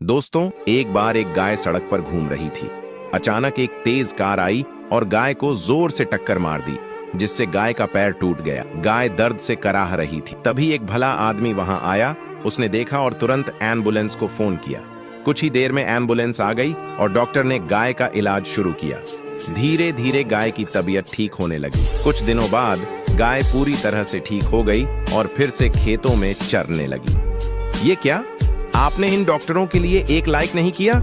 दोस्तों, एक बार एक गाय सड़क पर घूम रही थी। अचानक एक तेज कार आई और गाय को जोर से टक्कर मार दी, जिससे गाय का पैर टूट गया। गाय दर्द से कराह रही थी। तभी एक भला आदमी वहां आया। उसने देखा और तुरंत एम्बुलेंस को फोन किया। कुछ ही देर में एम्बुलेंस आ गई और डॉक्टर ने गाय का इलाज शुरू किया। धीरे धीरे गाय की तबीयत ठीक होने लगी। कुछ दिनों बाद गाय पूरी तरह से ठीक हो गई और फिर से खेतों में चरने लगी। ये क्या? आपने इन डॉक्टरों के लिए एक लाइक नहीं किया?